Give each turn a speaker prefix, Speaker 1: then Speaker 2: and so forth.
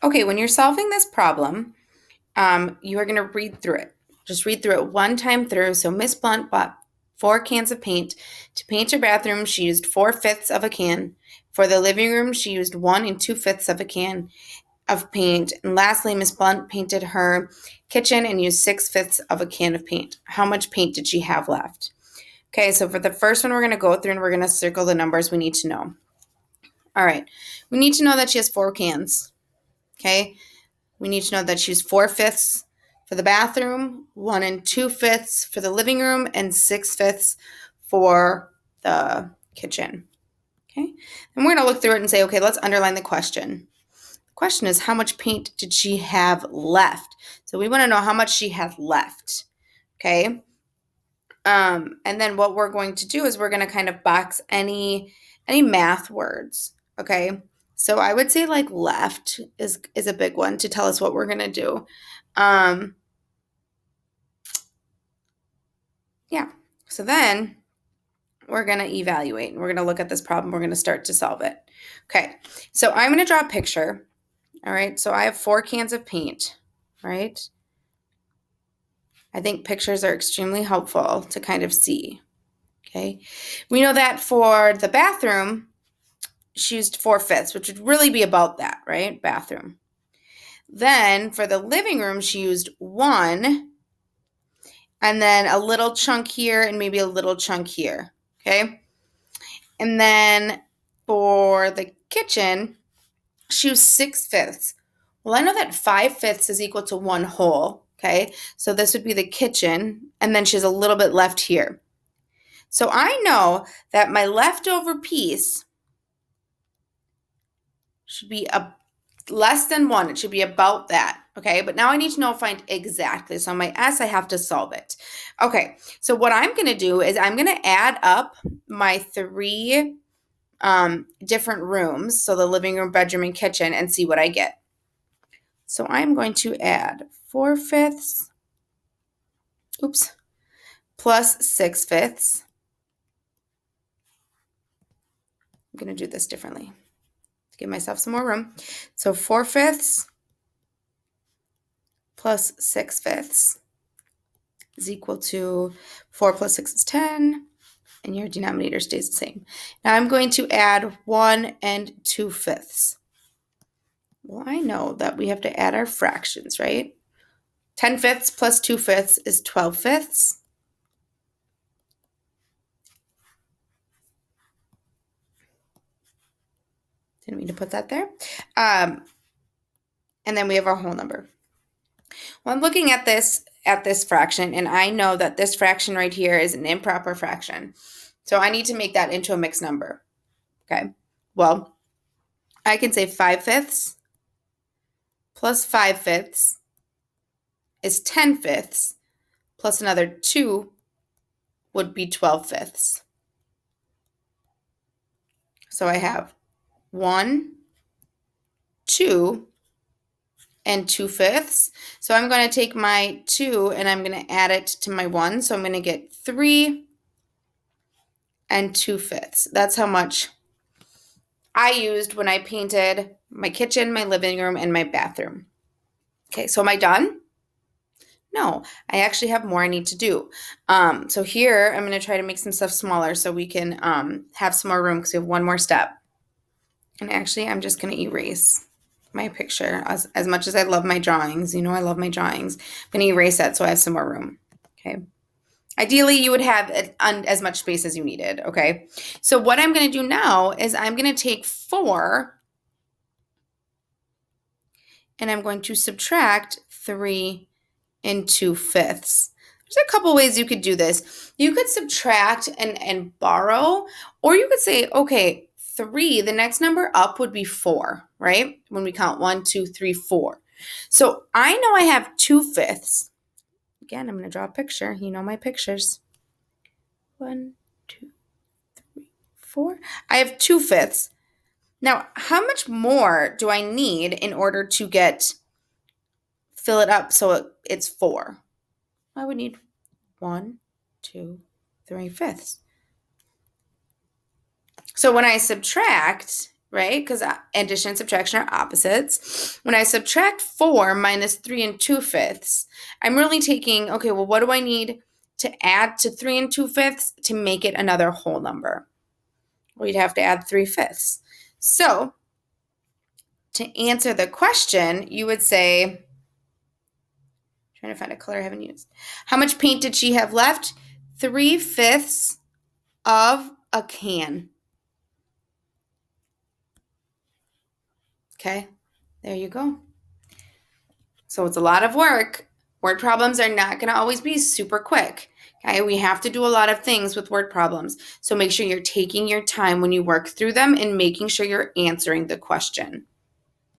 Speaker 1: Okay, when you're solving this problem, you are going to read through it. Just read through it one time through. So Miss Blunt bought 4 cans of paint. To paint her bathroom, she used 4/5 of a can. For the living room, she used 1 2/5 of a can of paint. And lastly, Miss Blunt painted her kitchen and used 6/5 of a can of paint. How much paint did she have left? Okay, so for the first one, we're going to go through and we're going to circle the numbers we need to know. All right, we need to know that she has 4 cans. Okay, we need to know that she used 4/5 for the bathroom, 1 2/5 for the living room, and 6/5 for the kitchen. Okay, and we're going to look through it and say, okay, let's underline the question. The question is, how much paint did she have left? So we want to know how much she had left. Okay. And then what we're going to do is we're going to kind of box any math words. Okay. So I would say like left is a big one to tell us what we're going to do. Yeah. So then we're going to evaluate and we're going to look at this problem. We're going to start to solve it. Okay. So I'm going to draw a picture. All right. So I have 4 cans of paint, right? I think pictures are extremely helpful to kind of see. Okay. We know that for the bathroom, she used 4/5, which would really be about that, right? Bathroom. Then for the living room, she used 1, and then a little chunk here and maybe a little chunk here. Okay. And then for the kitchen, she used 6/5. Well, I know that 5/5 is equal to 1 whole. Okay. So this would be the kitchen. And then she has a little bit left here. So I know that my leftover piece should be less than 1. It should be about that. Okay, but now I need to find exactly. So on my S, I have to solve it. Okay, so what I'm going to do is I'm going to add up my 3 different rooms, so the living room, bedroom, and kitchen, and see what I get. So I'm going to add 4/5, plus 6/5. I'm going to do this differently to give myself some more room. So 4/5 plus 6/5 is equal to 4 plus 6 is 10, and your denominator stays the same. Now I'm going to add 1 2/5. Well, I know that we have to add our fractions, right? 10/5 plus 2/5 is 12/5. Didn't mean to put that there. And then we have our whole number. Well, I'm looking at this fraction, and I know that this fraction right here is an improper fraction. So I need to make that into a mixed number. Okay. Well, I can say 5/5 plus 5/5 is 10/5 plus another 2 would be 12/5. So I have 1, 2, and 2/5. So I'm going to take my 2 and I'm going to add it to my 1. So I'm going to get 3 and 2/5. That's how much I used when I painted my kitchen, my living room, and my bathroom. Okay, so am I done? No, I actually have more I need to do. So here I'm going to try to make some stuff smaller so we can have some more room because we have one more step. And actually, I'm just going to erase my picture. As much as I love my drawings, I love my drawings. I'm going to erase that so I have some more room. Okay. Ideally, you would have as much space as you needed. Okay. So what I'm going to do now is I'm going to take 4 and I'm going to subtract 3 and 2/5. There's a couple ways you could do this. You could subtract and borrow, or you could say, okay, 3, the next number up would be 4, right? When we count 1, 2, 3, 4. So I know I have 2/5. Again, I'm going to draw a picture. You know my pictures. 1, 2, 3, 4. I have 2/5. Now, how much more do I need in order to fill it up so it's 4? I would need 1, 2, 3/5. So when I subtract right? Because addition and subtraction are opposites. When I subtract 4 minus 3 and 2/5, I'm really taking, okay, well, what do I need to add to 3 and 2/5 to make it another whole number? Well, you'd have to add 3/5. So to answer the question, you would say, trying to find a color I haven't used. How much paint did she have left? 3/5 of a can. Okay, there you go. So it's a lot of work. Word problems are not going to always be super quick. Okay, we have to do a lot of things with word problems. So make sure you're taking your time when you work through them and making sure you're answering the question.